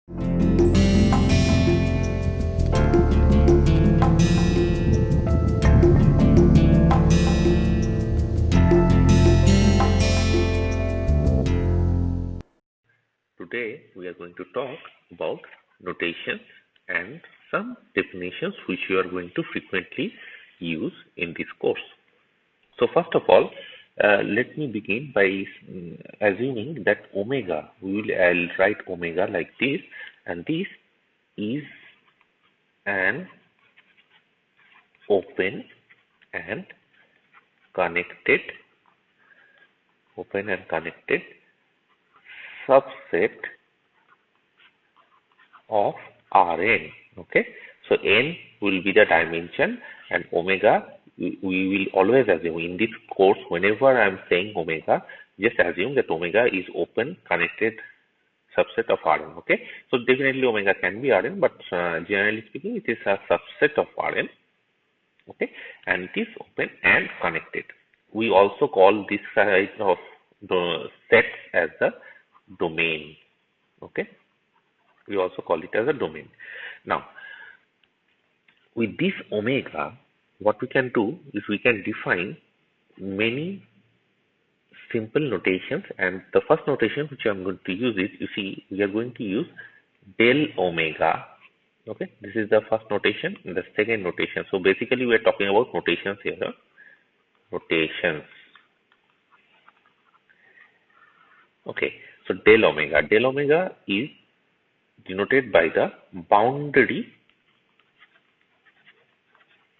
Today we are going to talk about notations and some definitions which you are going to frequently use in this course. So first of all, let me begin by assuming that omega, I'll write omega like this, and this is an open and connected subset of Rn. Okay, so n will be the dimension, and omega we will always assume in this course. Whenever I am saying omega, just assume that omega is open connected subset of Rn. Okay, so definitely omega can be Rn, but generally speaking, it is a subset of Rn. Okay, and it is open and connected. We also call this kind of the sets as the domain. Okay, we also call it as a domain. Now, with this omega, what we can do is we can define many simple notations, and the first notation which I'm going to use is, you see, we are going to use del omega. Okay, this is the first notation and the second notation. So basically we are talking about notations here. Notations. Okay, so del omega is denoted by the boundary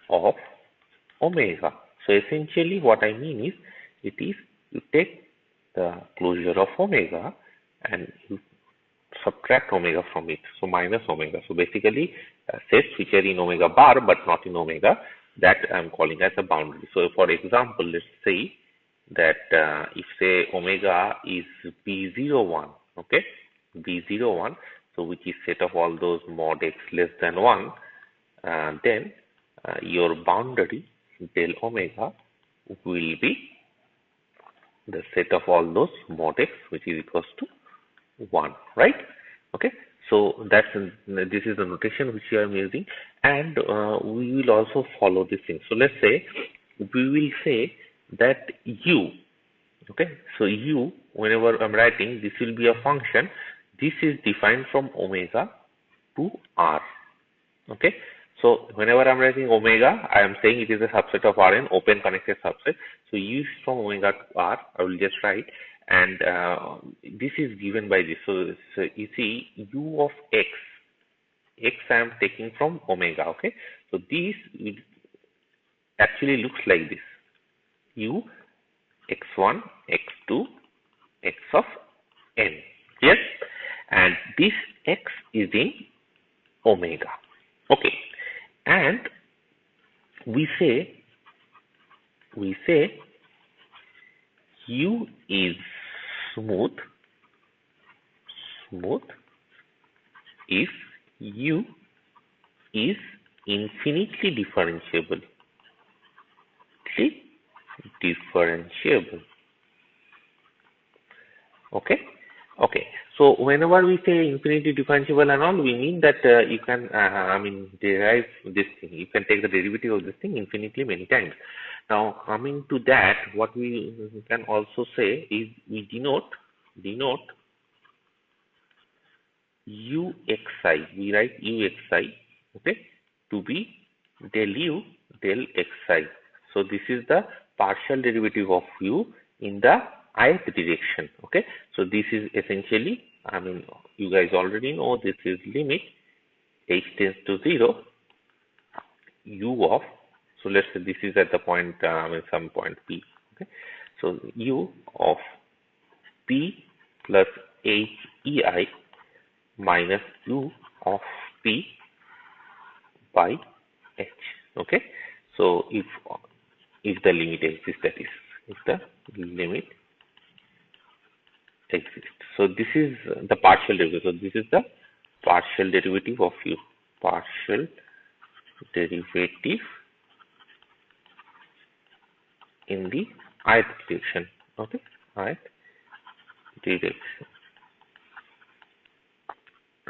of omega. So essentially what I mean is, it is you take the closure of omega and you subtract omega from it, so minus omega. So basically sets which are in omega bar but not in omega, that I am calling as a boundary. So for example, let's say that if say omega is b01, okay, b01, so which is set of all those mod x less than 1, then your boundary del omega will be the set of all those mod x which is equals to 1, right? Okay, so this is the notation which I am using, and we will also follow this thing. So let's say we will say that u, okay, so u, whenever I'm writing, this will be a function. This is defined from omega to r. Okay, so whenever I'm writing omega, I am saying it is a subset of Rn, open connected subset. So u is from omega to r, I will just write, and this is given by this. So you see, u of x I am taking from omega. Okay, so this actually looks like this: u x1 x2 x of n. Yes, and this x is in omega. Okay, and we say u is smooth if u is infinitely differentiable. Okay, so whenever we say infinitely differentiable and all, we mean that you can derive this thing, you can take the derivative of this thing infinitely many times. Now coming to that, what we can also say is we denote uxi, we write uxi, okay, to be del u del xi. So this is the partial derivative of u in the ith direction. Okay, so this is essentially, you guys already know, this is limit h tends to 0 u of, so let's say this is at the point some point p. Okay, so u of p plus hei minus u of p by h. Okay, so if the limit exists, that is, if the limit exists. So this is the partial derivative. So this is the partial derivative of u. Partial derivative in the ith direction. Okay, ith direction.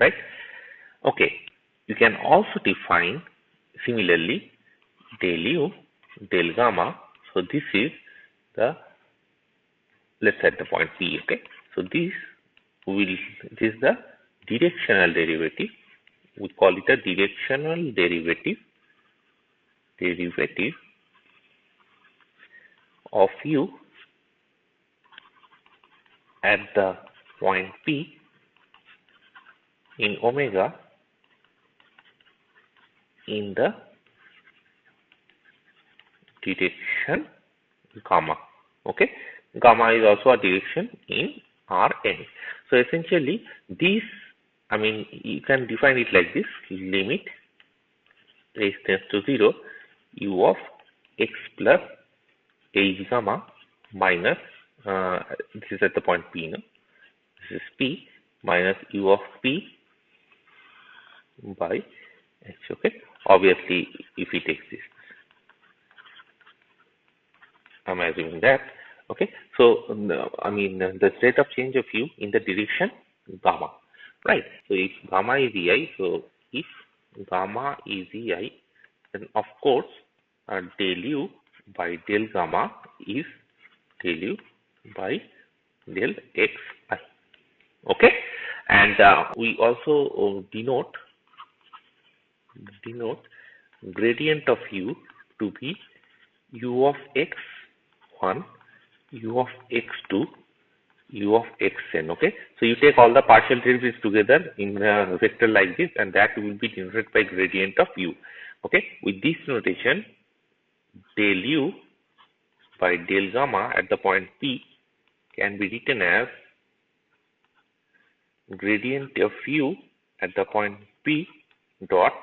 right? Okay, you can also define similarly del u, del gamma. So this is the, let's set the point P, okay? So this is the directional derivative. We call it a directional derivative of u at the point P in omega in the direction gamma. Okay, gamma is also a direction in Rn. So essentially this, I mean, you can define it like this: limit h tends to 0 u of x plus h gamma minus this is at the point P, no? This is P minus u of P by h. Okay, obviously if it exists, I'm assuming that. Okay, so I mean the rate of change of u in the direction gamma, right? So if gamma is ei, so if gamma is ei, then of course del u by del gamma is del u by del xi. Okay, and we also denote gradient of u to be u of x1, u of x2, u of xn. Okay, so you take all the partial derivatives together in a vector like this, and that will be denoted by gradient of u. Okay, with this notation, del u by del gamma at the point P can be written as gradient of u at the point P dot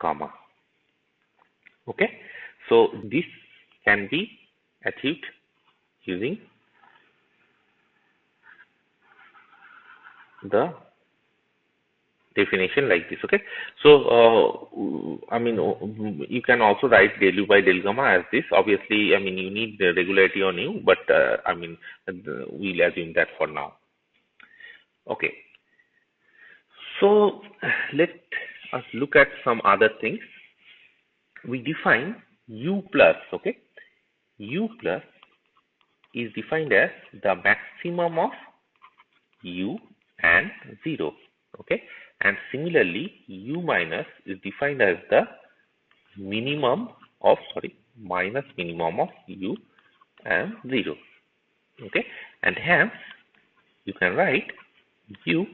gamma. Okay, so this can be achieved using the definition like this. Okay, so I mean you can also write del u by del gamma as this. Obviously, I mean you need the regularity on u, but I mean we'll assume that for now. Okay, so let us look at some other things. We define u plus. Okay, u plus is defined as the maximum of u and 0. Okay, and similarly u minus is defined as the minimum of minus minimum of u and 0. Okay, and hence you can write u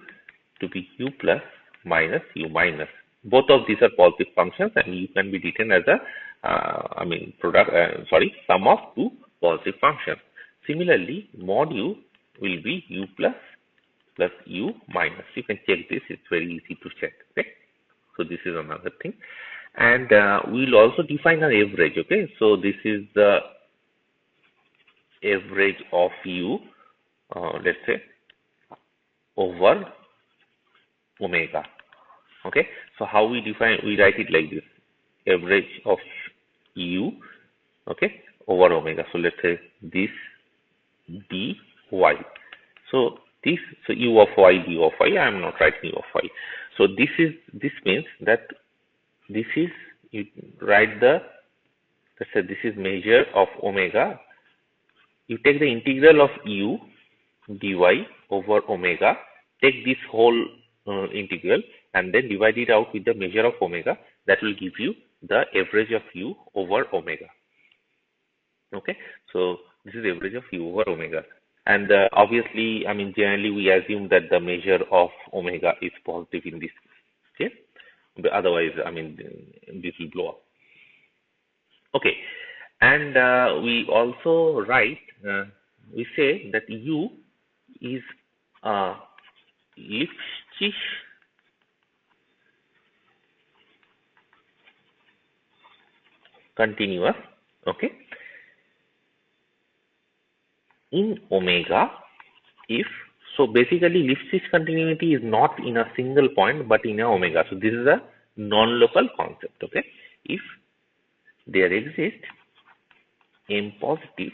to be u plus minus u minus. Both of these are positive functions, and u can be written as a sum of two positive functions. Similarly, mod u will be u plus u minus. You can check this; it's very easy to check. Okay, so this is another thing, and we'll also define an average. Okay, so this is the average of u, let's say, over omega. Okay, so how we write it like this: average of u, okay, over omega. So let's say this dy. So u of y, d of y. I am not writing u of y. So this means that this is, you write the, let's say this is measure of omega. You take the integral of u dy over omega, take this whole integral and then divide it out with the measure of omega. That will give you the average of u over omega. Okay, so this is average of u over omega, and obviously, I mean, generally we assume that the measure of omega is positive in this case. Okay, but otherwise, I mean, this will blow up. Okay, and we also write, we say that u is Lipschitz continuous, okay, in omega if, so basically Lipschitz continuity is not in a single point but in a omega. So this is a non-local concept. Okay, if there exists m positive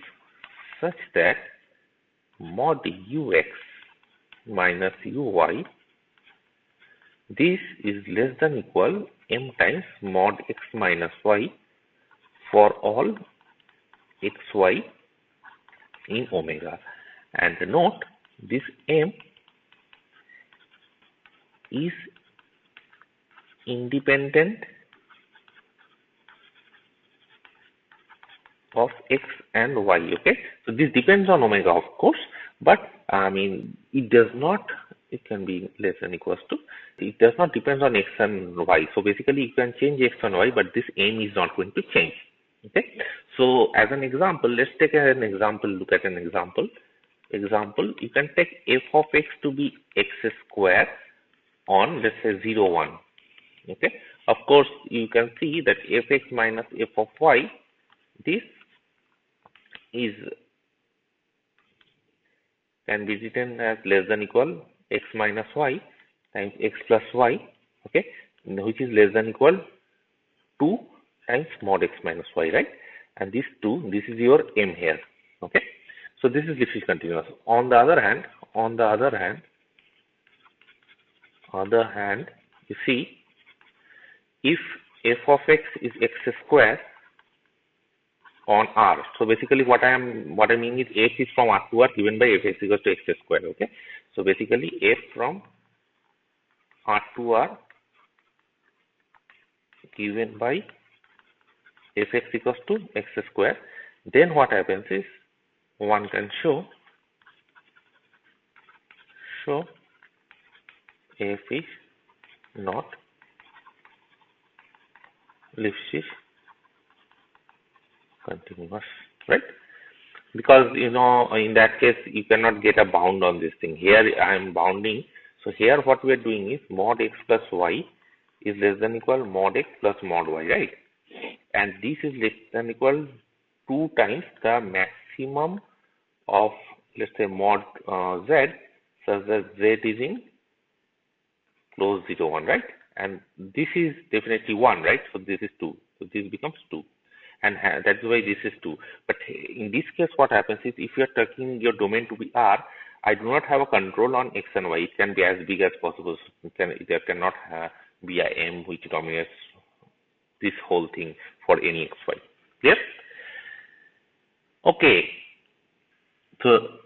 such that mod ux minus uy this is less than equal m times mod x minus y for all xy in omega. And note, this m is independent of x and y. Okay, so this depends on omega, of course, but I mean it does not, it can be less than equals to, it does not depend on x and y. So basically you can change x and y, but this m is not going to change. Okay, so as an example, let's take an example, look at an example. You can take f of x to be x square on, let's say, 0, 1. Okay, of course you can see that fx minus f of y, this is can be written as less than equal x minus y times x plus y, okay, which is less than equal 2 times mod x minus y, right? And this 2, this is your m here. Okay, so this is Lipschitz continuous. On the other hand, you see, if f of x is x square on R, so basically what I mean is f is from R to R given by f x equals to x square. Okay, so basically f from R to R given by fx equals to x square. Then what happens is one can show f is not Lipschitz continuous, right? Because in that case you cannot get a bound on this thing. Here I am bounding. So here what we are doing is mod x plus y is less than equal mod x plus mod y, right? And this is less than equal 2 times the maximum of, let's say, mod z, such that z is in close 0, 1, right? And this is definitely 1, right? So this is 2. So this becomes 2. And that's why this is 2. But in this case, what happens is, if you are taking your domain to be R, I do not have a control on x and y. It can be as big as possible. There cannot be a m which dominates this whole thing for any xy. Yes? Okay. So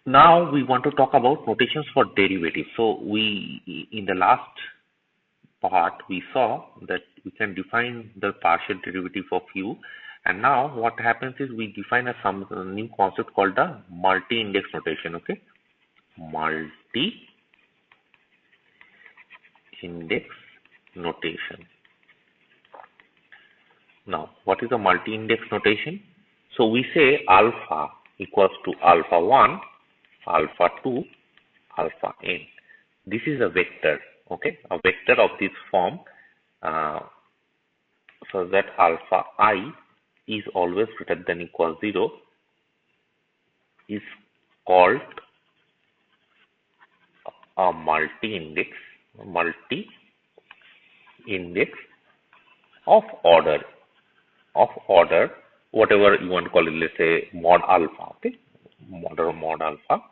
now we want to talk about notations for derivatives. So in the last part, we saw that we can define the partial derivative of u. And now what happens is we define a new concept called the multi-index notation. Okay, multi-index notation. Now, what is a multi-index notation? So we say alpha equals to alpha 1, alpha 2, alpha n. This is a vector. Okay, a vector of this form, so that alpha I is always greater than equal 0 is called a multi-index of order, whatever you want to call it. Let's say mod alpha. Okay, mod alpha.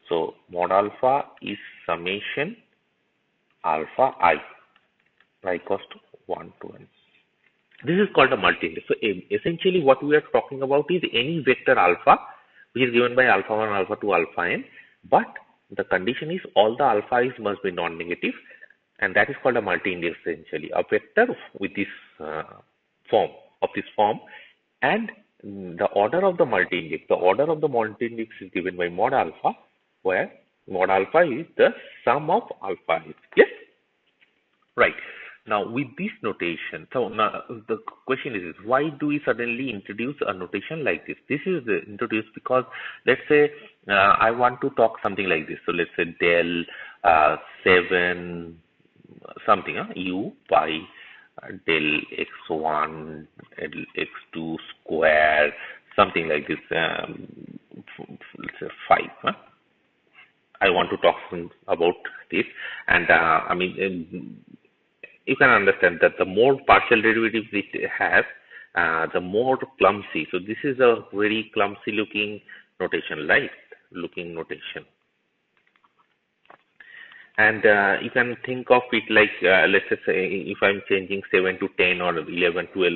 So mod alpha is summation alpha I equals to 1 to n. This is called a multi-index. So essentially what we are talking about is any vector alpha which is given by alpha 1, alpha 2, alpha n, but the condition is all the alpha i's must be non-negative, and that is called a multi-index. Essentially a vector with this form, and the order of the multi-index is given by mod alpha, where mod alpha is the sum of alpha i's. Yes, right. Now with this notation, so now the question is, why do we suddenly introduce a notation like this? This is introduced because, let's say I want to talk something like this. So let's say del 7 something u by del x1 del x2 square, something like this. Let's say 5. I want to talk about this, and I mean, you can understand that the more partial derivatives it has, the more clumsy. So this is a very clumsy looking notation, right? And you can think of it like, let's just say if I'm changing 7 to 10 or 11, 12,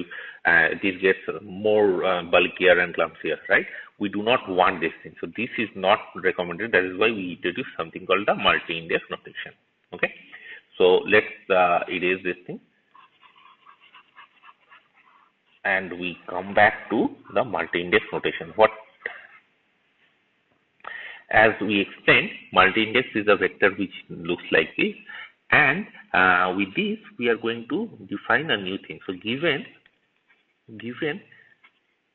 this gets more bulkier and clumsier, right? We do not want this thing. So this is not recommended. That is why we introduce something called the multi-index notation. Okay. So let's erase this thing. And we come back to the multi-index notation. As we explained, multi-index is a vector which looks like this, and with this we are going to define a new thing. So given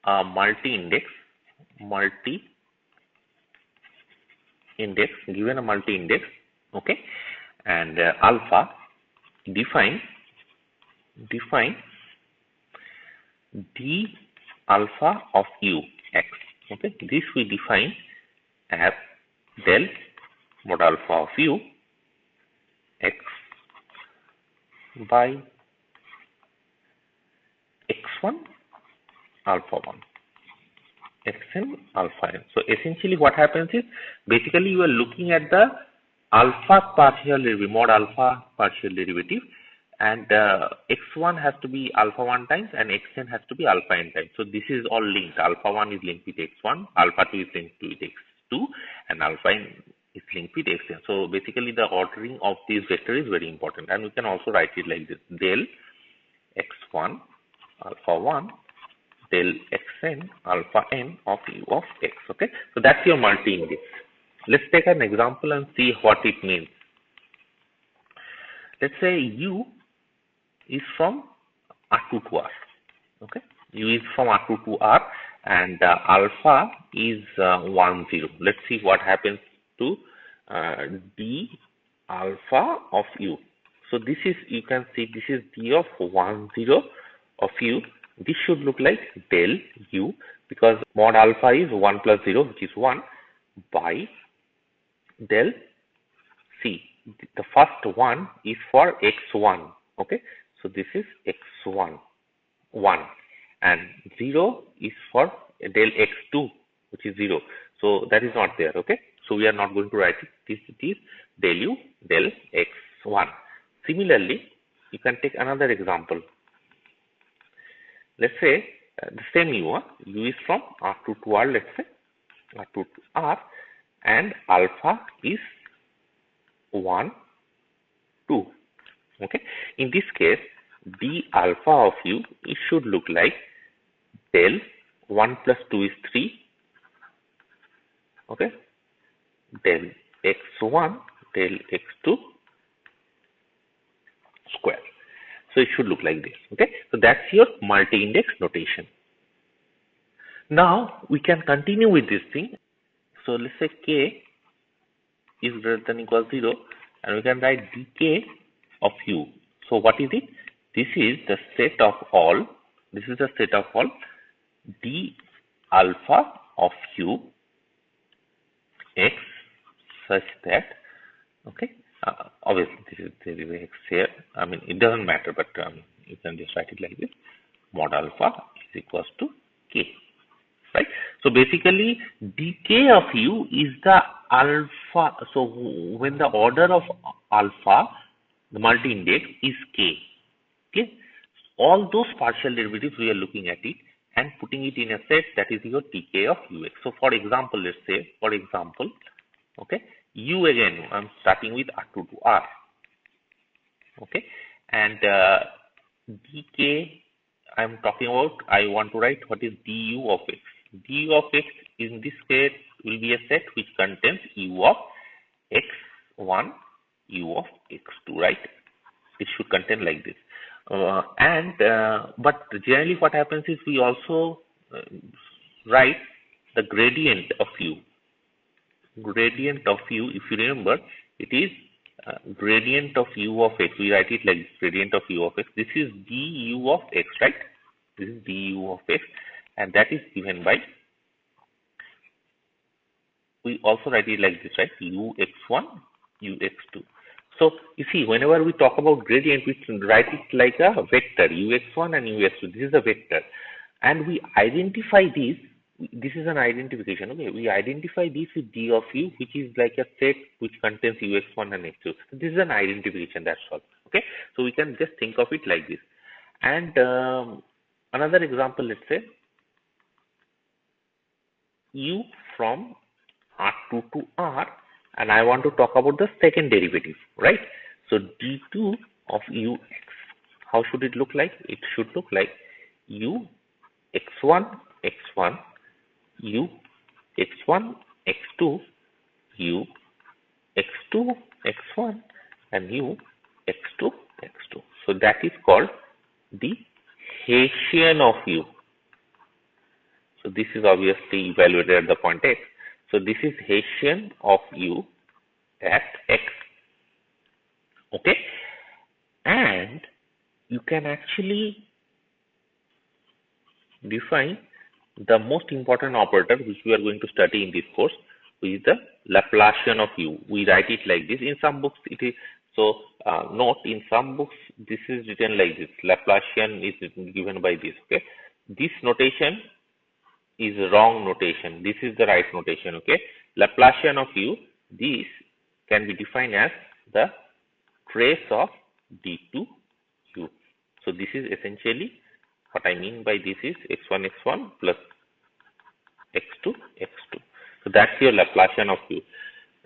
a multi-index, okay, and alpha, define d alpha of u x. Okay, this we define as del mod alpha of u x by x1 alpha 1 xn alpha n. So essentially what happens is, basically you are looking at the alpha partial derivative, mod alpha partial derivative, and x1 has to be alpha 1 times and xn has to be alpha n times. So this is all linked. Alpha 1 is linked with x1, alpha 2 is linked with x2, and alpha n is linked with xn. So basically the ordering of this vector is very important, and we can also write it like this: del x1 alpha 1 del xn alpha n of u of x. Okay, so that's your multi-index. Let's take an example and see what it means. Let's say u is from R2 to R. Okay, u is from R2 to R, and alpha is 1, 0. Let's see what happens to d alpha of u. So this is, you can see this is d of 1, 0 of u. This should look like del u, because mod alpha is 1 plus 0, which is 1, by del c. The first one is for x1. Okay, so this is x1 1, and 0 is for del x2, which is 0. So that is not there. Okay, so we are not going to write it. This is del u del x1. Similarly, you can take another example. Let's say the same u is from R2 to R. Let's say R2 to R, and alpha is 1, 2. Okay, in this case, d alpha of u, it should look like del 1 plus 2 is 3. Okay, del x1 del x2 square. So it should look like this. Okay, so that's your multi-index notation. Now we can continue with this thing. So let's say k is greater than or equal to 0, and we can write dk of u. So what is it? This is the set of all. This is the set of all d alpha of u x such that, okay, obviously this is x here. I mean, it doesn't matter, but you can just write it like this: mod alpha is equals to k. Right. So basically, dk of u is the alpha. So when the order of alpha, the multi-index, is k. Okay. All those partial derivatives, we are looking at it and putting it in a set, that is your dk of ux. So for example, let's say, for example, okay, u again, I'm starting with R2 to R. Okay, and dk, I'm talking about, I want to write what is du of x. Du of x in this case will be a set which contains u of x1, u of x2, right? It should contain like this. But generally what happens is we also write the gradient of u. Gradient of u, if you remember, it is gradient of u of x. We write it like this: gradient of u of x. This is du of x, right? This is du of x, and that is given by, we also write it like this, right? ux1, ux2. So you see, whenever we talk about gradient, we write it like a vector, ux1 and ux2. This is a vector, and we identify this this is an identification. Okay, we identify this with D of U, which is like a set which contains UX1 and X2. So this is an identification, that's all. Okay, so we can just think of it like this. And another example, let's say U from R2 to R, and I want to talk about the second derivative, right? So D2 of UX, how should it look like? It should look like U x1 x1 U x1 x2 U x2 x1 and U x2 x2. So that is called the Hessian of U. So this is obviously evaluated at the point x. So this is Hessian of U at x. Okay, and you can actually define the most important operator which we are going to study in this course, which is the Laplacian of U. We write it like this. In some books it is so. Note, in some books this is written like this. Laplacian is given by this. Okay, this notation is wrong notation. This is the right notation. Okay, Laplacian of U. This can be defined as the trace of D2 U. So this is essentially what I mean by this is x1 x1 plus x2 x2. So that's your Laplacian of U,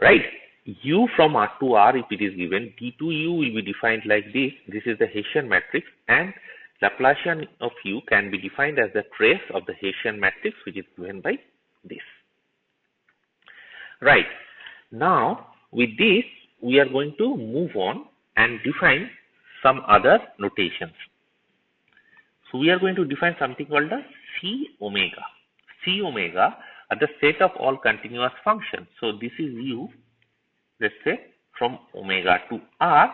right? U from R to R, if it is given, D2U will be defined like this. This is the Hessian matrix, and Laplacian of U can be defined as the trace of the Hessian matrix, which is given by this. Right. Now, with this, we are going to move on and define some other notations. So we are going to define something called the C omega. C omega are the set of all continuous functions. So this is U, let's say, from omega to R,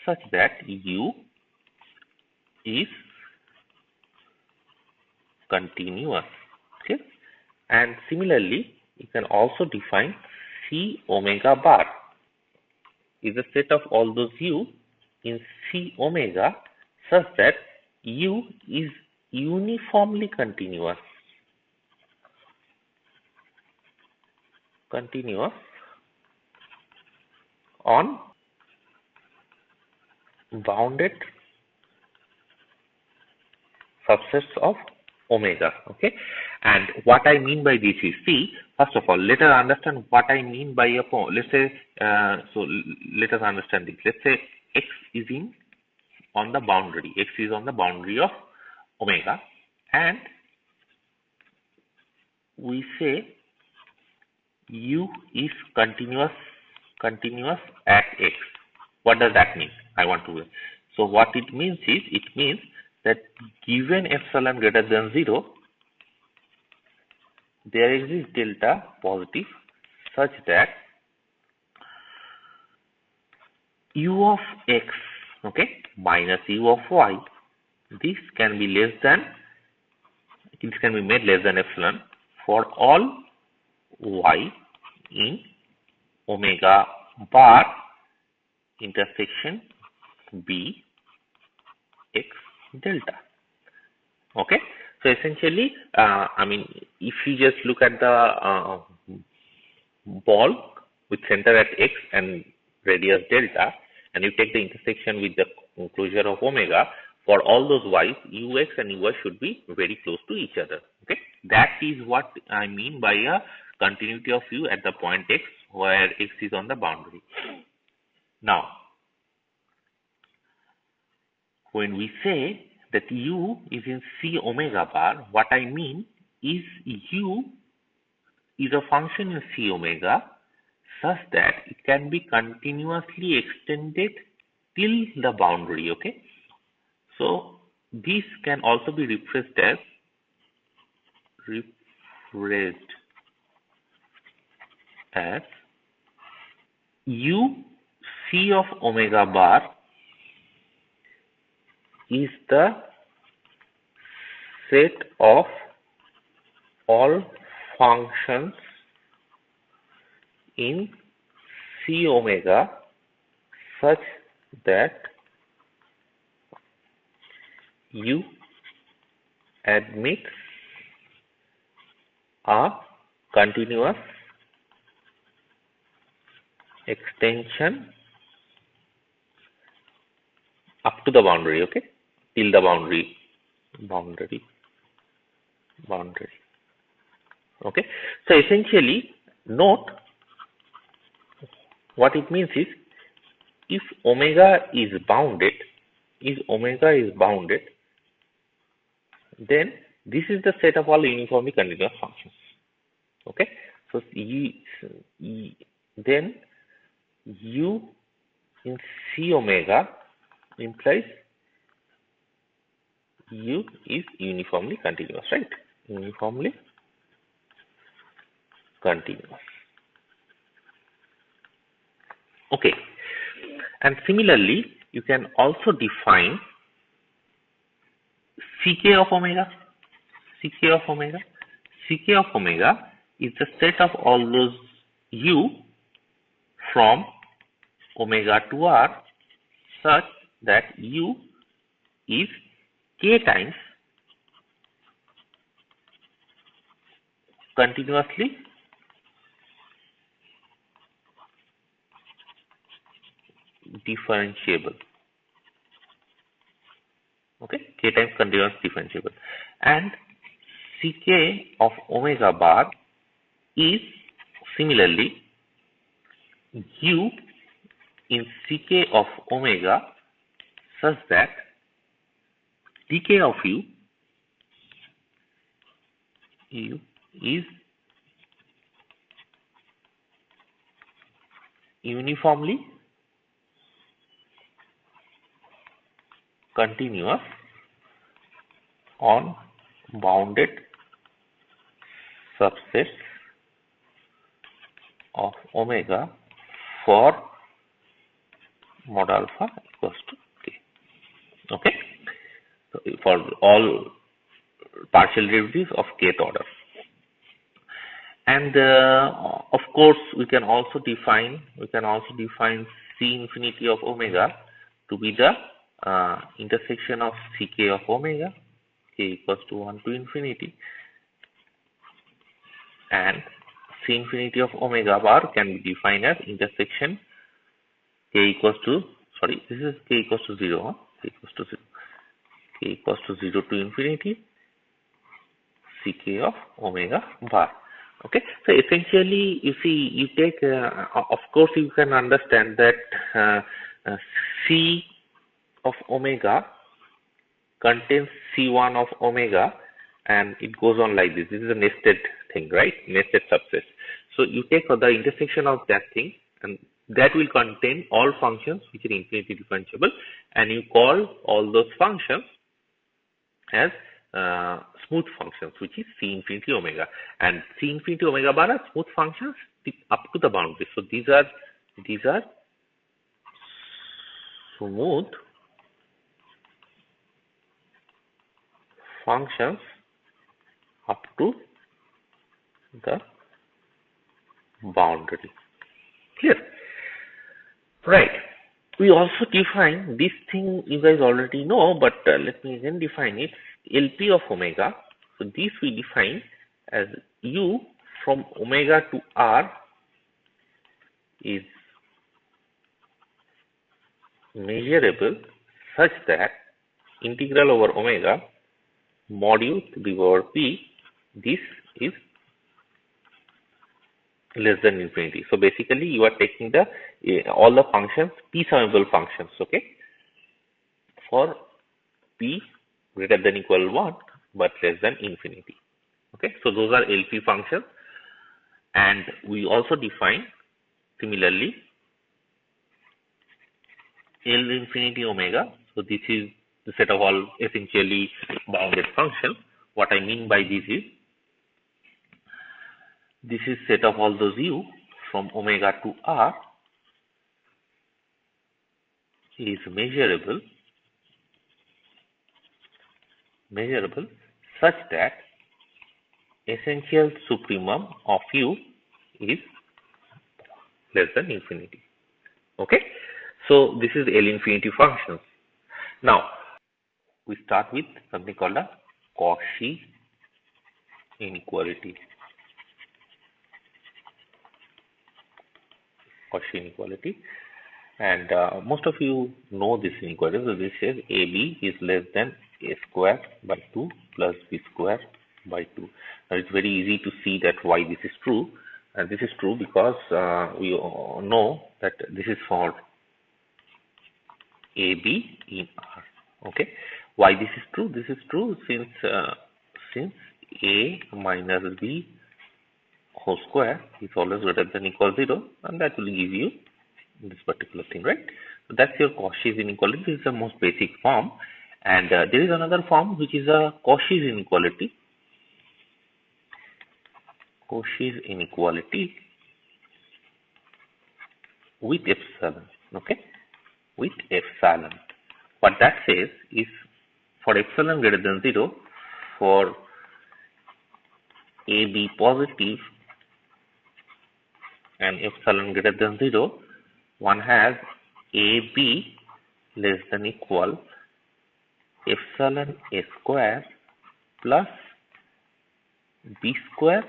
such that U is continuous. Okay, and similarly, you can also define C omega bar is a set of all those U in C omega such that U is uniformly continuous on bounded subsets of omega. Okay, and what I mean by this is, see, first of all, let us understand what I mean by a point. Let's say, so let us understand this. Let's say x is on the boundary. X is on the boundary of omega, and we say U is continuous at x. What does that mean? I want to. So what it means is, it means that given epsilon greater than 0, there exists delta positive such that U of x, okay, minus U of y, this can be less than, this can be made less than epsilon for all y in omega bar intersection b x delta. Okay, so essentially, I mean, if you just look at the ball with center at x and radius delta, and you take the intersection with the closure of omega, for all those y's, ux and uy should be very close to each other. Okay, that is what I mean by a continuity of u at the point x, where x is on the boundary. Now, when we say that u is in C omega bar, what I mean is u is a function in C omega such that it can be continuously extended till the boundary. Okay, so this can also be replaced as u C of omega bar is the set of all functions in C omega such that U admits a continuous extension up to the boundary, okay, till the boundary. Okay, so essentially note what it means is, if omega is bounded, then this is the set of all uniformly continuous functions. Okay, so then u in C omega implies u is uniformly continuous, right? Uniformly continuous. Okay, and similarly you can also define ck of omega. ck of omega is the set of all those u from omega to r such that u is k times continuously differentiable. Okay, k times continuous differentiable, and ck of omega bar is similarly u in ck of omega such that dk of u is uniformly continuous on bounded subsets of omega for mod alpha equals to k. Okay, so for all partial derivatives of kth order. And of course we can also define C infinity of omega to be the intersection of ck of omega, k equals to 1 to infinity, and C infinity of omega bar can be defined as intersection k equals to, sorry, this is k equals to 0, huh? K equals to 0 to infinity ck of omega bar. Okay, so essentially you see, you take of course you can understand that C of omega contains C1 of omega, and it goes on like this. This is a nested thing, right? Nested subset. So you take the intersection of that thing, and that will contain all functions which are infinitely differentiable, and you call all those functions as smooth functions, which is C infinity omega, and C infinity omega bar are smooth functions up to the boundary. So these are smooth functions up to the boundary. Clear? Right. We also define this thing, you guys already know, but let me again define it. LP of omega. So this we define as u from omega to r is measurable such that integral over omega mod u to the power p, this is less than infinity. So basically you are taking the all the functions, p summable functions, okay, for p greater than equal 1 but less than infinity. Okay, so those are LP functions, and we also define similarly L infinity omega. So this is the set of all essentially bounded functions. What I mean by this is set of all those u from omega to r is measurable such that essential supremum of u is less than infinity. Okay, so this is L infinity functions. Now we start with something called a Minkowski inequality. Cauchy inequality. And most of you know this inequality. So this says AB is less than A square by 2 plus B square by 2. Now it's very easy to see that why this is true. And this is true because we all know that this is for AB in R. Okay. Why this is true? This is true since A minus B whole square is always greater than or equal 0, and that will give you this particular thing, right? So that's your Cauchy's inequality. This is the most basic form, and there is another form which is a Cauchy's inequality. Cauchy's inequality with epsilon. Okay, with epsilon. What that says is for epsilon greater than 0, for AB positive and epsilon greater than 0, one has AB less than equal epsilon A square plus B square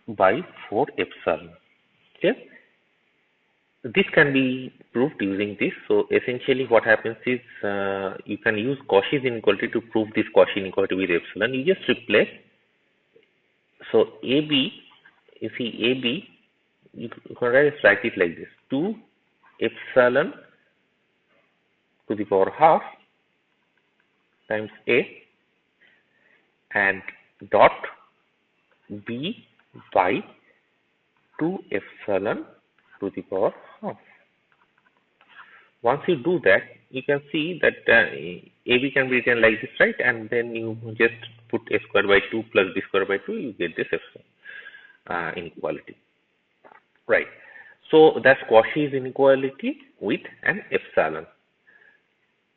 by 4 epsilon. Okay. This can be proved using this. So essentially what happens is you can use Cauchy's inequality to prove this Cauchy inequality with epsilon. You just replace. So AB, you see AB, you can write it like this: 2 epsilon to the power half times A and dot B by 2 epsilon to the power half. Once you do that, you can see that AB can be written like this, right? And then you just put A square by 2 plus B square by 2, you get this epsilon inequality. Right. So that's Cauchy's inequality with an epsilon.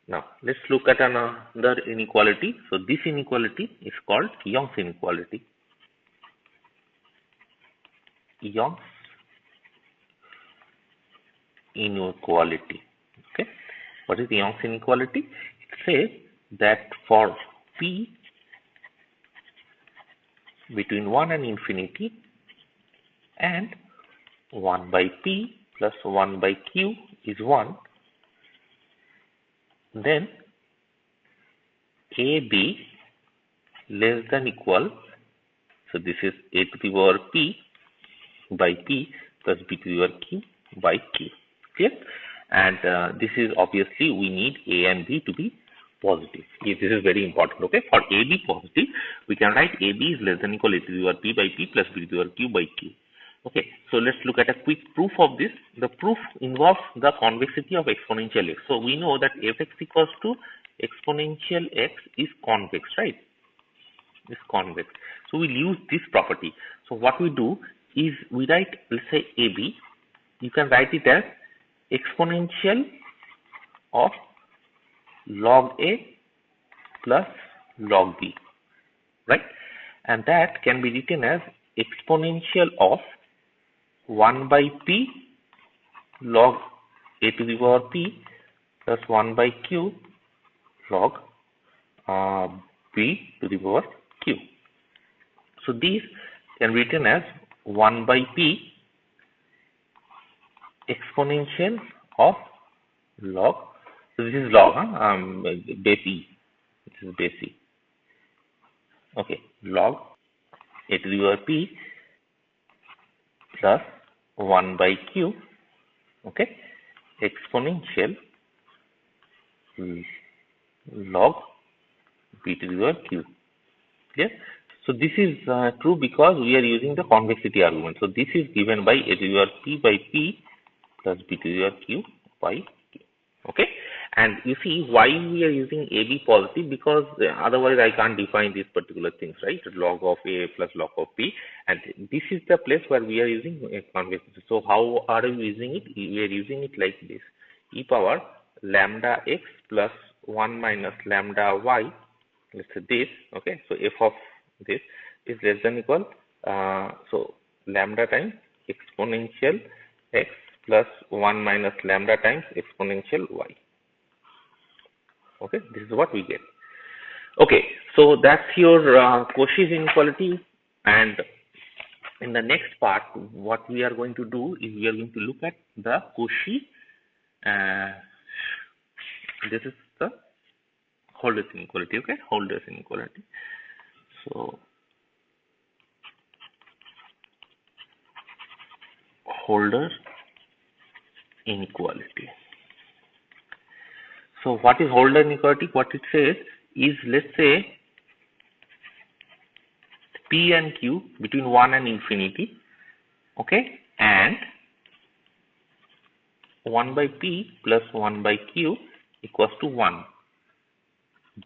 Now let's look at another inequality. So this inequality is called Young's inequality. Young's inequality. Okay. What is the Young's inequality? It says that for P between 1 and infinity and 1 by P plus 1 by Q is 1, then AB less than equal, so this is A to the power P by P plus B to the power Q by Q. Clear? And this is obviously we need A and B to be positive. This is very important. Okay, for AB positive, we can write AB is less than equal A to the power P by P plus B to the power Q by Q. Okay, so let's look at a quick proof of this. The proof involves the convexity of exponential x. So we know that fx equals to exponential x is convex, right? Is convex. So we'll use this property. So what we do is we write, let's say AB, you can write it as exponential of log A plus log B, right? And that can be written as exponential of 1 by P log A to the power P plus 1 by Q log B to the power Q. So these can be written as 1 by P exponential of log. So this is log, base E. This is base E. Okay, log A to the power P plus 1 by Q, okay, exponential log B to the power Q. Clear? So this is true because we are using the convexity argument. So this is given by A to the power P by P plus B to the power Q by Q. Okay, and you see why we are using AB positive, because otherwise I can't define these particular things, right? Log of A plus log of P, and this is the place where we are using convexity. So how are we using it? We are using it like this: e power lambda x plus 1 minus lambda y. Let's say this. Okay, so f of this is less than equal, so lambda times exponential x plus 1 minus lambda times exponential y. Okay, this is what we get. Okay, so that's your Cauchy's inequality, and in the next part, what we are going to do is we are going to look at the Cauchy. This is the Holder's inequality. Okay, Holder's inequality. So Holder's inequality. So what is Holder's inequality? What it says is, let's say P and Q between 1 and infinity, okay, and 1 by P plus 1 by Q equals to 1.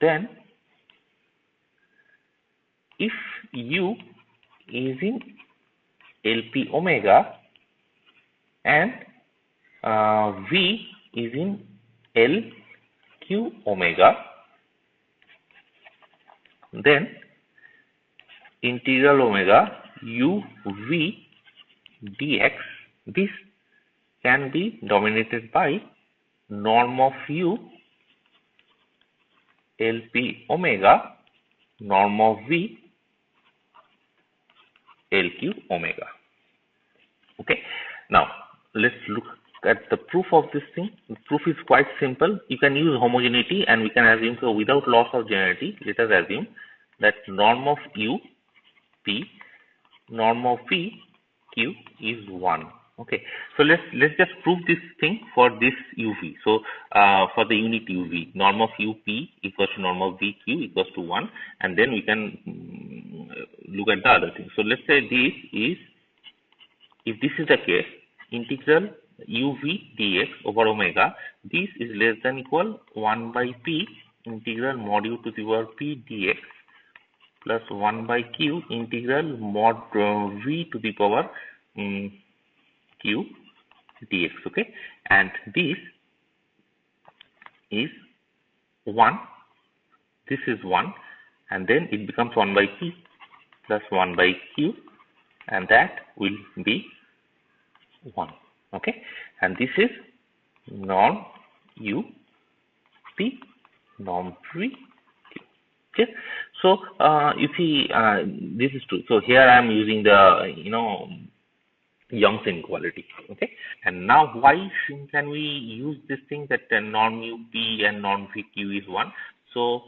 Then if U is in LP omega and V is in LQ omega, then integral omega u v dx, this can be dominated by norm of u LP omega, norm of v LQ omega. Okay, now let's look at the proof of this thing. The proof is quite simple. You can use homogeneity and we can assume, so without loss of generality, let us assume that norm of u p, norm of v q is 1. Okay, so let's just prove this thing for this uv. So for the unit uv, norm of up equals to norm of vq equals to 1, and then we can look at the other thing. So let's say this is, if this is the case, integral uv dx over omega, this is less than equal 1 by p integral mod u to the power p dx plus 1 by q integral mod v to the power q dx. Okay, and this is 1, this is 1, and then it becomes 1 by p plus 1 by q, and that will be 1. Okay, and this is norm u p, norm v q. Okay, so you see this is true. So here I am using the Young's inequality. Okay, and now why can we use this thing that norm u p and norm v q is 1? So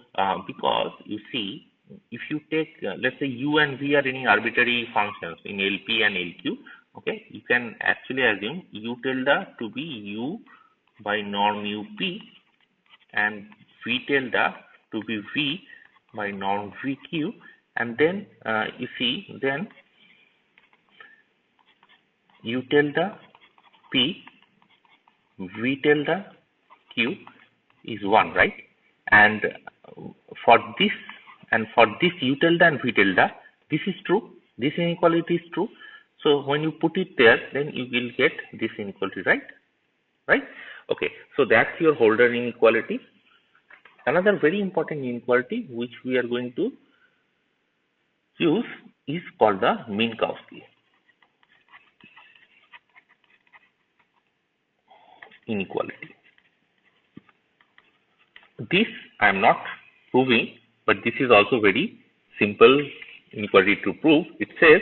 because you see, if you take let's say u and v are any arbitrary functions in LP and LQ, okay, you can actually assume u tilde to be u by norm u p and v tilde to be v by norm v q, and then you see, then u tilde p v tilde q is 1, right? And for this u tilde and v tilde, this is true, this inequality is true. So when you put it there, then you will get this inequality, right? Okay, so that's your Holder inequality. Another very important inequality which we are going to use is called the Minkowski inequality. This I am not proving, but this is also very simple inequality to prove. It says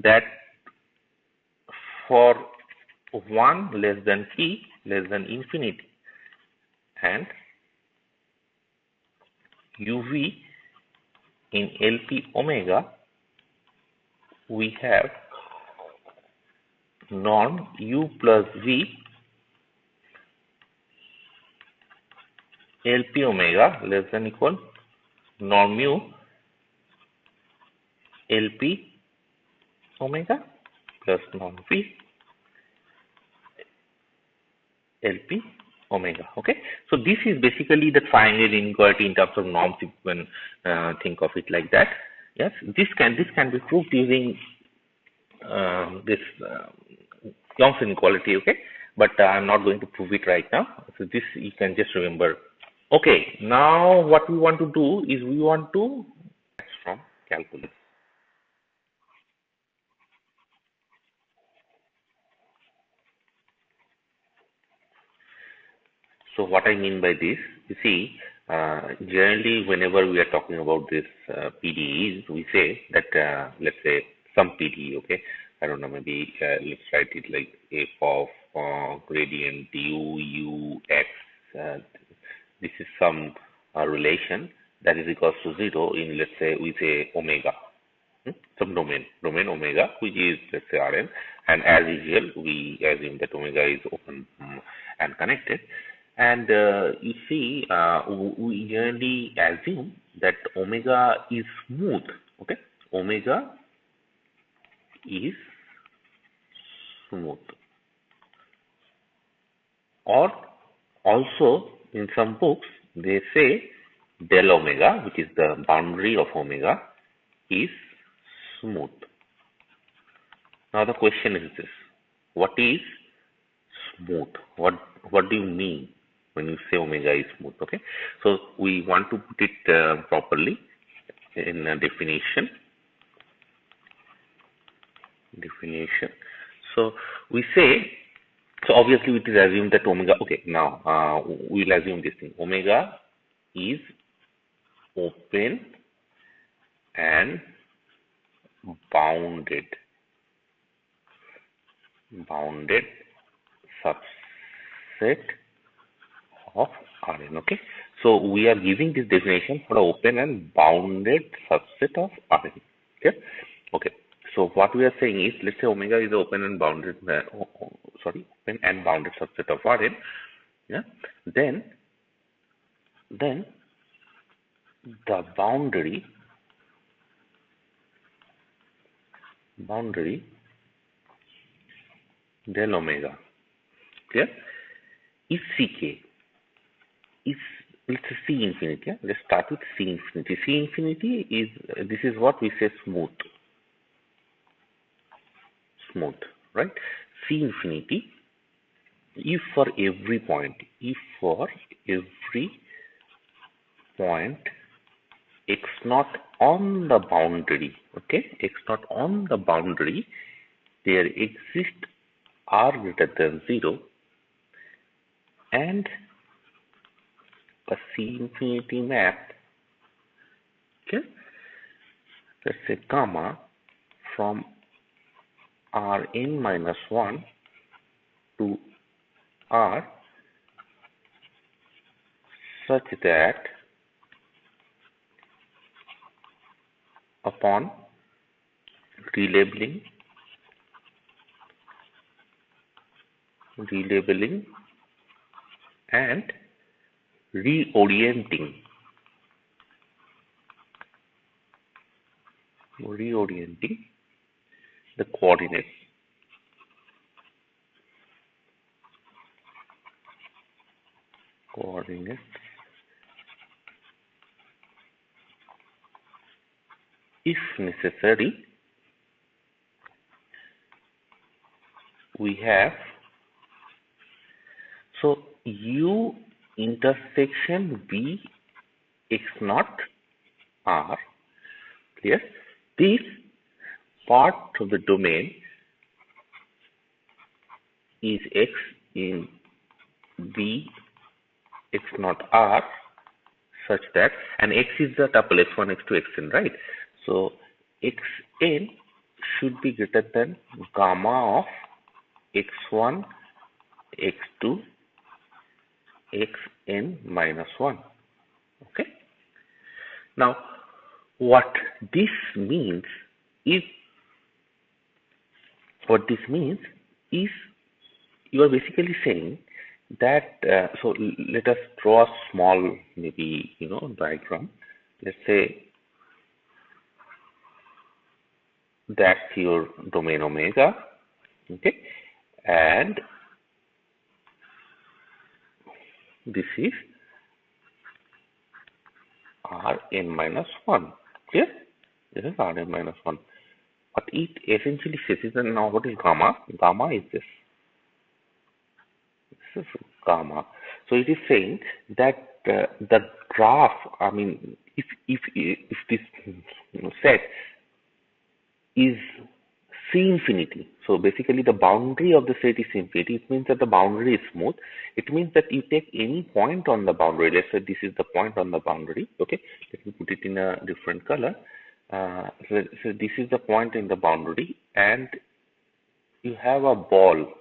that for 1 less than p less than infinity and uv in LP omega, we have norm u plus v LP omega less than equal norm mu LP omega plus norm v LP omega. Okay, so this is basically the triangle inequality in terms of norms, if you can think of it like that. Yes, this can be proved using this Young's inequality. Okay, but I'm not going to prove it right now. So this you can just remember. Okay, now what we want to do is we want to from calculus. So what I mean by this, you see, generally whenever we are talking about this PDEs, we say that let's say some PDE, okay? I don't know, maybe let's write it like f of gradient u x. This is some relation that is equals to 0 in, let's say, we say omega. Some domain omega, which is, let's say, Rn, and as usual we assume that omega is open and connected, and you see we generally assume that omega is smooth, okay? Omega is smooth, or also in some books they say del omega, which is the boundary of omega, is smooth. Now the question is this: what is smooth? What do you mean when you say omega is smooth? Okay, so we want to put it properly in a definition. So we say, so obviously it is assumed that omega. Okay, now we'll assume this thing: omega is open and bounded subset of Rn. Okay, so we are giving this definition for an open and bounded subset of Rn. Okay, so what we are saying is, let's say omega is the open and bounded subset of Rn. Yeah, then the boundary del omega, clear, is Ck, is, let's say, C infinity. Yeah? Let's start with C infinity. C infinity is, this is what we say smooth, right? C infinity, if for every point x naught on the boundary, okay, x naught on the boundary, there exists r greater than 0 and a C infinity map, okay, let's say gamma from Rn minus 1 to R such that upon relabeling and reorienting the coordinates if necessary, we have, so U intersection V x naught R, clear? This part of the domain is x in V x naught R such that, and x is the tuple x1, x2, xn, right? So xn should be greater than gamma of x1, x2, xn minus 1. Okay. Now, what this means is you are basically saying that, so let us draw a small, maybe, diagram. Let's say that's your domain omega, okay, and this is Rn minus 1, clear? This is Rn minus 1. What it essentially says is that, now what is gamma? Gamma is this. This is gamma. So it is saying that the graph, I mean, if this set is C infinity, so basically the boundary of the set is infinity, it means that the boundary is smooth. It means that you take any point on the boundary. Let's say this is the point on the boundary. Okay, let me put it in a different color. So this is the point in the boundary, and you have a ball.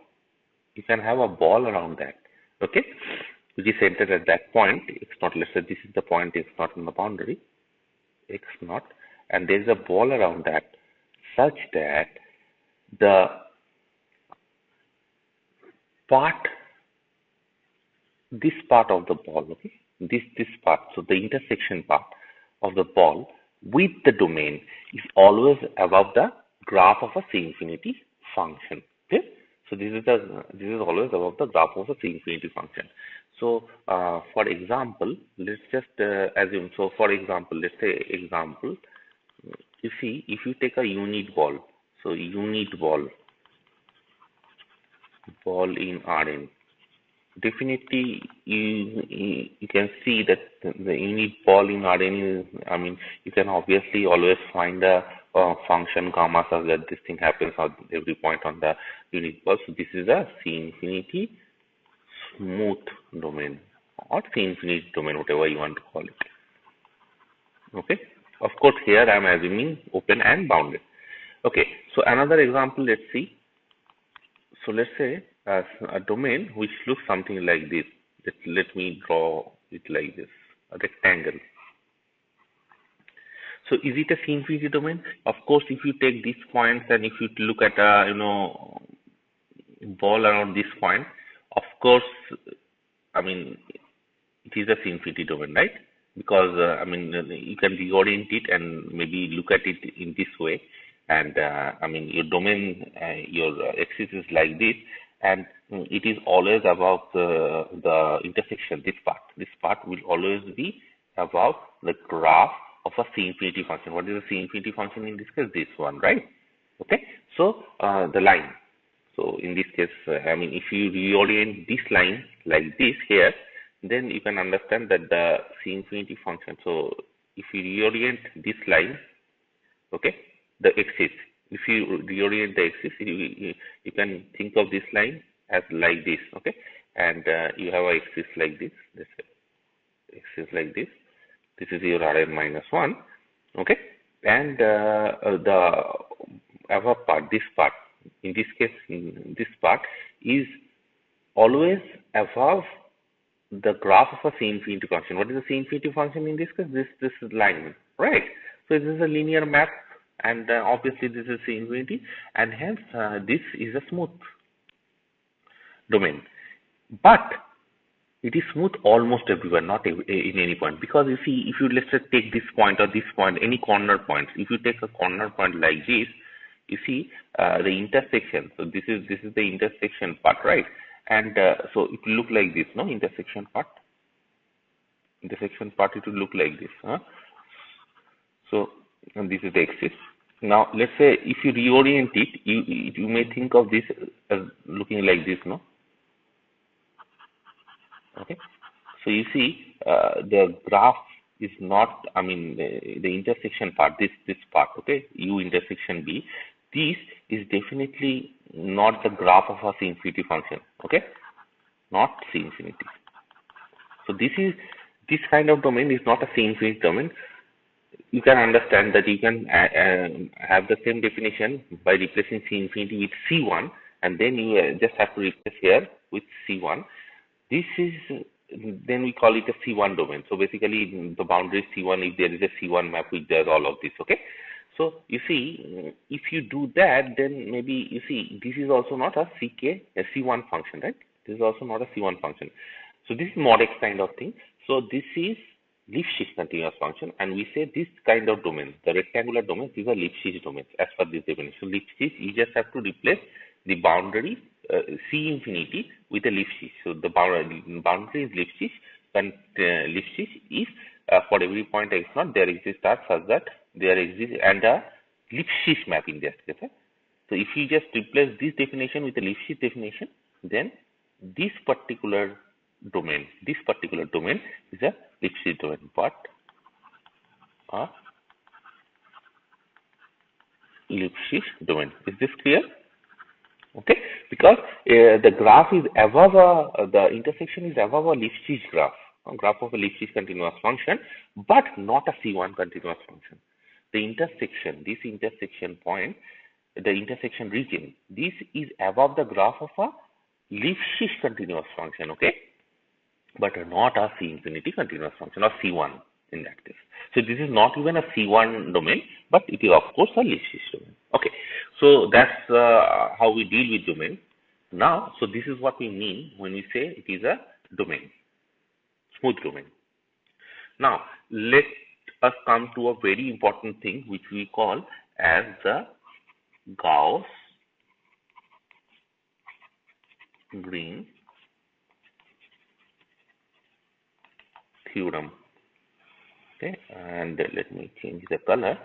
You can have a ball around that, okay, which is centered at that point, x naught. Let's say this is the point x naught in the boundary, x naught, and there is a ball around that such that the part, this part of the ball, okay, this part, so the intersection part of the ball with the domain is always above the graph of a C infinity function. Okay, so this is always above the graph of a C infinity function. So for example, let's just assume. So for example, let's say example, you see, if you take a unit ball, so unit ball in Rn, definitely you can see that the unit ball in Rn is, I mean, you can obviously always find a function gamma such that this thing happens at every point on the unit ball. So this is a C infinity smooth domain or C infinity domain, whatever you want to call it. Okay, of course here I am assuming open and bounded. Okay, so another example, let's see. So let's say a domain which looks something like this. Let me draw it like this, a rectangle. So is it a C infinity domain? Of course, if you take these points and if you look at a ball around this point, of course, I mean, it is a C infinity domain, right? Because I mean, you can reorient it and maybe look at it in this way. And I mean, your domain, your axis is like this, and it is always above the intersection. This part will always be above the graph of a C infinity function. What is a C infinity function in this case? This one, right? Okay. So the line. So in this case, I mean, if you reorient this line like this here, then you can understand that the C infinity function. So if you reorient this line, okay, the axis. If you reorient the axis, you can think of this line as like this, okay, and you have a axis like this. This axis like this. This is your Rn minus 1, okay, and the above part, this part, in this case, this part is always above the graph of a C infinity function. What is the C infinity function in this case? This is line, right? So this is a linear map, and obviously this is C infinity, and hence this is a smooth domain. But it is smooth almost everywhere, not in any point. Because you see, if you let's say take this point or this point, any corner points, if you take a corner point like this, you see the intersection. So this is the intersection part, right? And so it will look like this, no? Intersection part it will look like this, huh? So and this is the axis. Now let's say if you reorient it, you may think of this as looking like this, no? Okay, so you see the graph is not, I mean, the intersection part, this part, okay, U intersection B, this is definitely not the graph of a C infinity function, okay, not C infinity. So this kind of domain is not a C infinity domain. You can understand that you can have the same definition by replacing C infinity with C1, and then you just have to replace here with C1. This is, then we call it a C1 domain. So basically the boundary is C1 if there is a C1 map which does all of this, okay. So you see, if you do that, then maybe you see this is also not a C1 function, right? This is also not a C1 function. So this is mod X kind of thing. So this is Lipschitz continuous function, and we say this kind of domain, the rectangular domains, these are Lipschitz domains as per this definition. So Lipschitz, you just have to replace the boundary C infinity with a Lipschitz. So the boundary is Lipschitz, and Lipschitz is for every point x naught there exists such that there exists and a Lipschitz map in that case. So if you just replace this definition with a Lipschitz definition, then this particular domain is a Lipschitz domain, but a Lipschitz domain. Is this clear? Okay, because the graph is above the intersection is above a Lipschitz graph of a Lipschitz continuous function, but not a C1 continuous function. the intersection, this intersection point, the intersection region, this is above the graph of a Lipschitz continuous function, okay, but not a C infinity continuous function, or C1 in that case. So this is not even a C1 domain, but it is of course a Lipschitz domain. Okay, so that's how we deal with domain. Now, so this is what we mean when we say it is a domain, smooth domain. Now, let us come to a very important thing which we call as the Gauss-Green theorem. Okay, and let me change the color.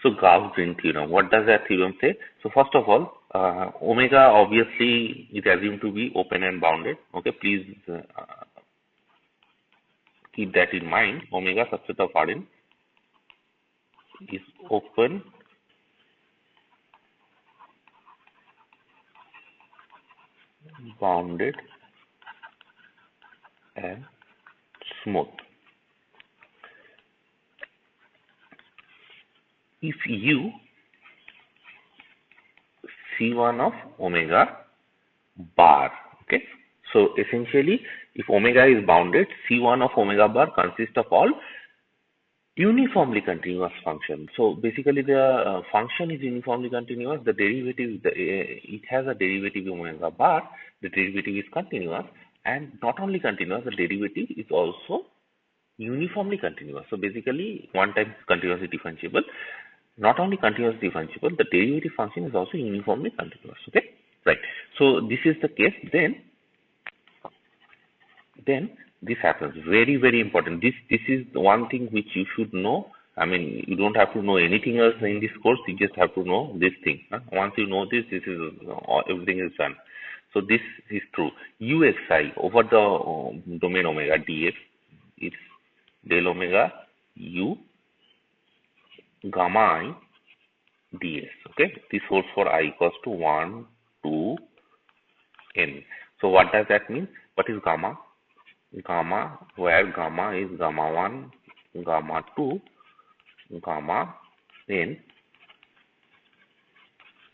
So Gauss-Green theorem, what does that theorem say? So first of all, omega obviously is assumed to be open and bounded. Okay, please keep that in mind. Omega subset of Rn is open bounded and smooth. If U C1 of omega bar, okay, so essentially if omega is bounded, C1 of omega bar consists of all uniformly continuous function. So basically the function is uniformly continuous, the derivative, it has a derivative omega bar, the derivative is continuous, and not only continuous, the derivative is also uniformly continuous. So basically one time continuously differentiable, not only continuously differentiable, the derivative function is also uniformly continuous. Okay, right. So this is the case. Then this happens. Very, very important. This is the one thing which you should know. I mean, you don't have to know anything else in this course. You just have to know this thing. Once you know this, this is everything is done. So this is true. Uxi over the domain omega dx is del omega u gamma I ds. Okay, this holds for I equals to 1 to n. So what does that mean? What is gamma? Gamma, where gamma is gamma 1, gamma 2, gamma n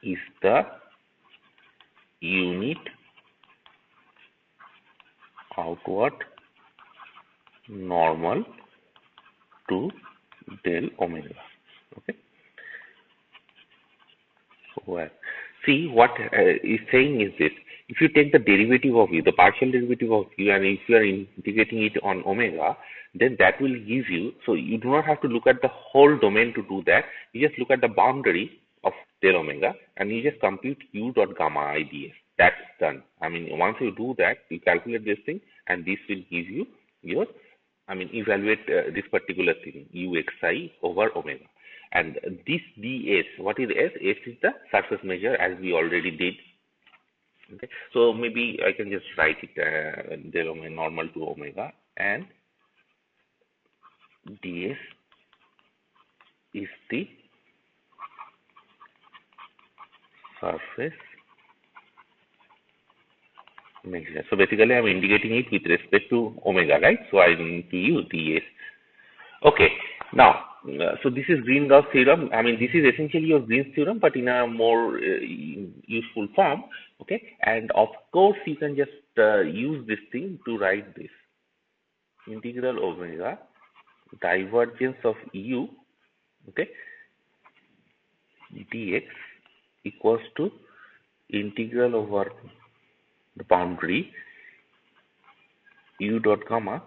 is the unit outward normal to del omega. Okay. So see what is saying is this: if you take the derivative of u, the partial derivative of u, and if you are integrating it on omega, then that will give you. So you do not have to look at the whole domain to do that. You just look at the boundary of del omega, and you just compute u dot gamma I ds. That's done. I mean, once you do that, you calculate this thing, and this will give you your, I mean, evaluate this particular thing, uxi over omega. And this ds, what is s? S is the surface measure, as we already did. Okay, so maybe I can just write it del omega normal to omega, and ds is the surface measure. So basically, I'm indicating it with respect to omega, right? So I need to use ds. Okay, now. So this is Green-Gauss theorem. I mean, this is essentially your Green's theorem, but in a more useful form. Okay, and of course, you can just use this thing to write this integral omega divergence of u, okay, dx equals to integral over the boundary u dot gamma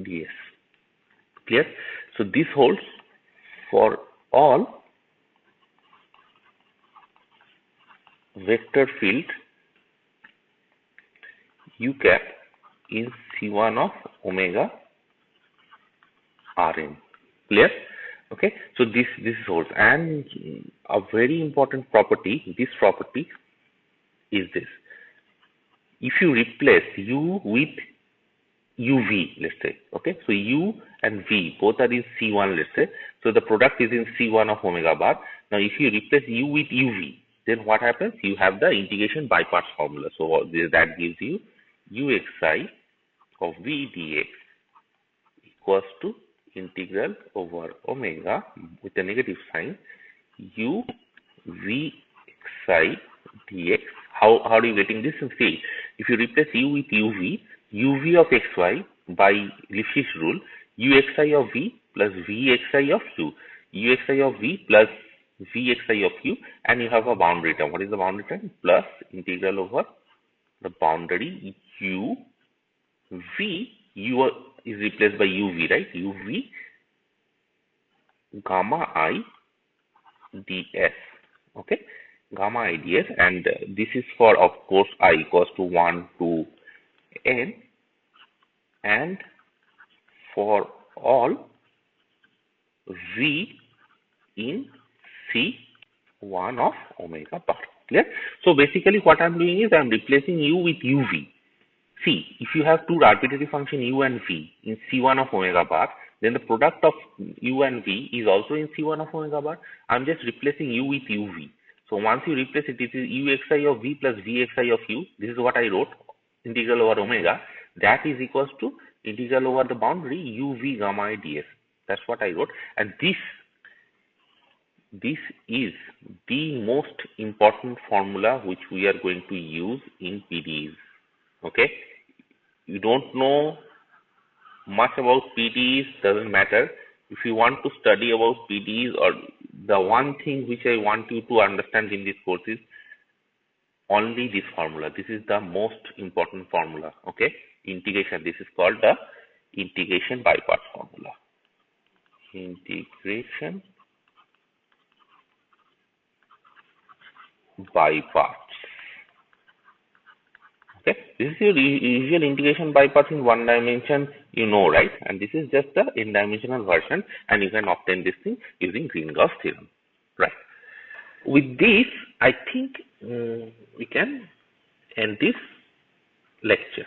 ds. Clear? So this holds for all vector field u cap in C1 of omega Rn. Clear? Okay. So this holds, and a very important property. This property is this: if you replace u with uv, let's say, okay, so u and v both are in C1, let's say, so the product is in C1 of omega bar. Now if you replace u with uv, then what happens? You have the integration by parts formula. So that gives you uxi of v dx equals to integral over omega with a negative sign u v xi dx. How are you getting this? See, if you replace u with uv of xy by Lipschitz rule, uxi of v plus vxi of u, uxi of v plus vxi of u, and you have a boundary term. What is the boundary term? Plus integral over the boundary u v, u is replaced by uv, right? uv gamma I ds. Okay, gamma I ds, and this is for, of course, I equals to 1 to n, and for all v in C1 of omega bar. Clear? So basically what I'm doing is I'm replacing u with uv. See, if you have two arbitrary function u and v in C1 of omega bar, then the product of u and v is also in C1 of omega bar. I'm just replacing u with uv. So once you replace it, it is uxi of v plus vxi of u. This is what I wrote, integral over omega. That is equals to integral over the boundary uv gamma I ds. That's what I wrote. And this is the most important formula which we are going to use in PDEs. Okay, you don't know much about PDEs, doesn't matter. If you want to study about PDEs, or the one thing which I want you to understand in this course is only this formula. This is the most important formula. Okay, integration. This is called the integration by parts formula. Integration by parts. Okay, this is your usual integration by parts in one dimension, you know, right? And this is just the n-dimensional version, and you can obtain this thing using Green-Gauss theorem, right? With this, I think we can end this lecture.